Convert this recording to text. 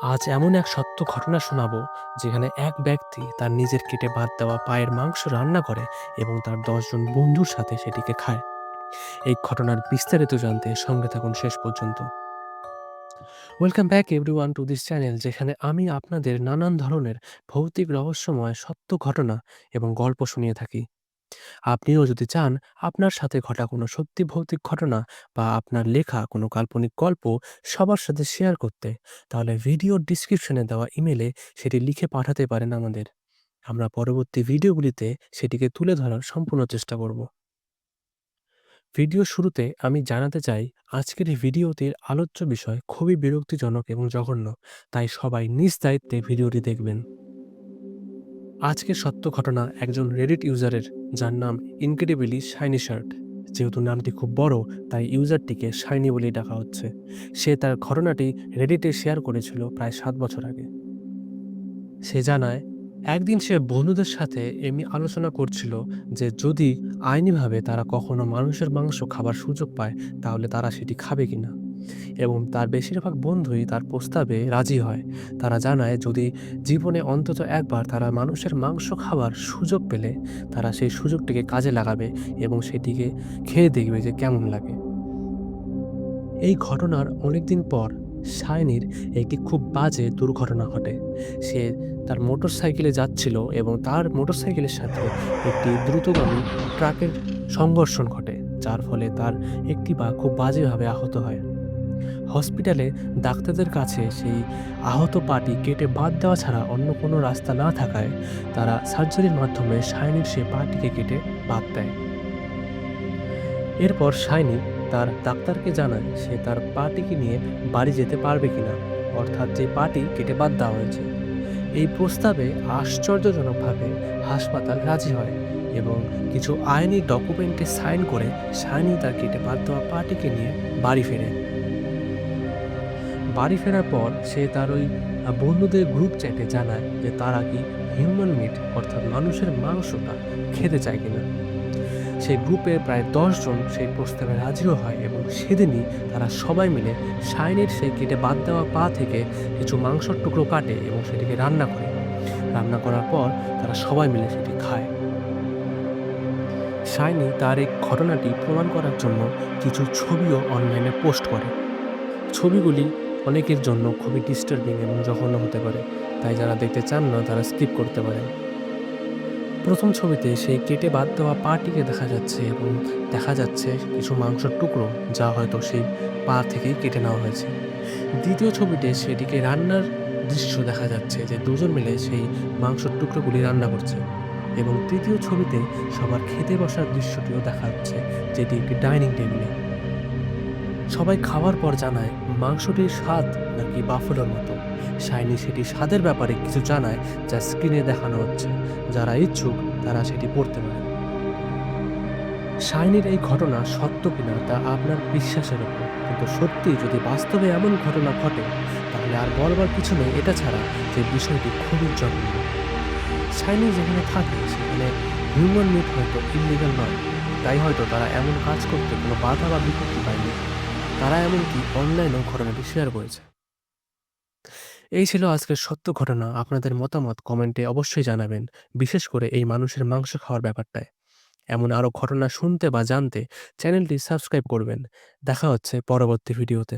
আজ এমন এক সত্য ঘটনা শোনাবো যেখানে এক ব্যক্তি তার নিজের কেটে বাদ দেওয়া পায়ের মাংস রান্না করে এবং তার ১০ জন বন্ধুর সাথে সেটিকে খায়। এই ঘটনার বিস্তারিত জানতে সঙ্গে থাকুন শেষ পর্যন্ত। Welcome back everyone to this channel, যেখানে আমি আপনাদের নানান ধরনের ভৌতিক রহস্যময় সত্য ঘটনা এবং গল্প শুনিয়ে থাকি। আপনিও যদি চান আপনার সাথে ঘটা কোনো সত্যি ভৌতিক ঘটনা বা আপনার লেখা কোনো কাল্পনিক গল্প সবার সাথে শেয়ার করতে, তাহলে ভিডিওর ডিসক্রিপশনে দেওয়া ইমেলে সেটি লিখে পাঠাতে পারেন আমাদের। আমরা পরবর্তী ভিডিওগুলিতে সেটিকে তুলে ধরার সম্পূর্ণ চেষ্টা করব। ভিডিও শুরুতে আমি জানাতে চাই, আজকের এই ভিডিওটির আলোচ্য বিষয় খুবই বিরক্তিজনক এবং জঘন্য, তাই সবাই নিজ দায়িত্বে ভিডিওটি দেখবেন। আজকের সত্য ঘটনা একজন রেডিট ইউজারের, যার নাম ইনক্রেডিবলি শাইনি শার্ট। যেহেতু নামটি খুব বড়, তাই ইউজারটিকে শাইনি বলেই ডাকা হচ্ছে। সে তার ঘটনাটি রেডিটে শেয়ার করেছিল প্রায় ৭ বছর আগে। সে জানায়, একদিন সে বন্ধুদের সাথে এমনি আলোচনা করছিল যে যদি আইনিভাবে তারা কখনো মানুষের মাংস খাবার সুযোগ পায়, তাহলে তারা সেটি খাবে কিনা। এবং তার বেশিরভাগ বন্ধুই তার প্রস্তাবে রাজি হয়। তারা জানায় যদি জীবনে অন্তত একবার তারা মানুষের মাংস খাওয়ার সুযোগ পেলে তারা সেই সুযোগটিকে কাজে লাগাবে এবং সেটিকে খেয়ে দেখবে যে কেমন লাগে। এই ঘটনার অনেকদিন পর শাইনির একটি খুব বাজে দুর্ঘটনা ঘটে। সে তার মোটরসাইকেলে যাচ্ছিল এবং তার মোটরসাইকেলের সাথে একটি দ্রুতগামী ট্রাকের সংঘর্ষণ ঘটে, যার ফলে তার একটি পা খুব বাজেভাবে আহত হয়। হসপিটালে ডাক্তারদের কাছে সেই আহত পাটি কেটে বাদ দেওয়া ছাড়া অন্য কোনো রাস্তা না থাকায় তারা সার্জারির মাধ্যমে শাইনির সেই পাটিকে কেটে বাদ দেয়। এরপর শাইনি তার ডাক্তারকে জানায় সে তার পাটিকে নিয়ে বাড়ি যেতে পারবে কিনা, অর্থাৎ যে পাটি কেটে বাদ দেওয়া হয়েছে। এই প্রস্তাবে আশ্চর্যজনকভাবে হাসপাতাল রাজি হয় এবং কিছু আইনি ডকুমেন্টে সাইন করে শাইনি তার কেটে বাদ দেওয়া পাটিকে নিয়ে বাড়ি ফেরে। বাড়ি ফেরার পর সে তার ওই বন্ধুদের গ্রুপ চ্যাটে জানায় যে তারা কি হিউম্যান মিট অর্থাৎ মানুষের মাংসটা খেতে চায় কিনা। সেই গ্রুপে প্রায় ১০ জন সেই প্রস্তাবে রাজিও হয় এবং সেদিনই তারা সবাই মিলে শাইনির সেই কেটে বাদ দেওয়া পা থেকে কিছু মাংসর টুকরো কাটে এবং সেটিকে রান্না করে। রান্না করার পর তারা সবাই মিলে সেটি খায়। শাইনি তার এই ঘটনাটি প্রমাণ করার জন্য কিছু ছবিও অনলাইনে পোস্ট করে। ছবিগুলি অনেকের জন্য খুবই ডিস্টার্বিং এবং জঘন্য হতে পারে, তাই যারা দেখতে চান না তারা স্কিপ করতে পারেন। প্রথম ছবিতে সেই কেটে বাদ দেওয়া পাটিকে দেখা যাচ্ছে এবং দেখা যাচ্ছে কিছু মাংসের টুকরো, যা হয়তো সেই পা থেকেই কেটে নেওয়া হয়েছে। দ্বিতীয় ছবিতে সেটিকে রান্নার দৃশ্য দেখা যাচ্ছে যে দুজন মিলে সেই মাংসের টুকরোগুলি রান্না করছে। এবং তৃতীয় ছবিতে সবার খেতে বসার দৃশ্যটিও দেখা যাচ্ছে, যেটি একটি ডাইনিং টেবিলে। সবাই খাওয়ার পর জানায় মাংসটির স্বাদ নাকি বাফেলোর মতো। শাইনি সেটি স্বাদের ব্যাপারে কিছু জানায়, যা স্ক্রিনে দেখানো হচ্ছে। যারা ইচ্ছুক তারা সেটি পড়তে পারে। শাইনির এই ঘটনা সত্য কিনা তা আপনার বিশ্বাসের উপর, কিন্তু সত্যি যদি বাস্তবে এমন ঘটনা ঘটে তাহলে আর বলবার কিছু নেই এটা ছাড়া যে বিষয়টি খুবই জঘন্য। শাইনি যেখানে থাকে সেখানে হিউম্যান মিট হয়তো ইললিগাল নয়, তাই হয়তো তারা এমন কাজ করতে কোনো বাধা বা বিপত্তি পায়নি। তারা এমনকি অনলাইনেও ঘটনাটি শেয়ার করেছে। এই ছিল আজকের সত্য ঘটনা। আপনাদের মতামত কমেন্টে অবশ্যই জানাবেন, বিশেষ করে এই মানুষের মাংস খাওয়ার ব্যাপারটায়। এমন আরও ঘটনা শুনতে বা জানতে চ্যানেলটি সাবস্ক্রাইব করবেন। দেখা হচ্ছে পরবর্তী ভিডিওতে।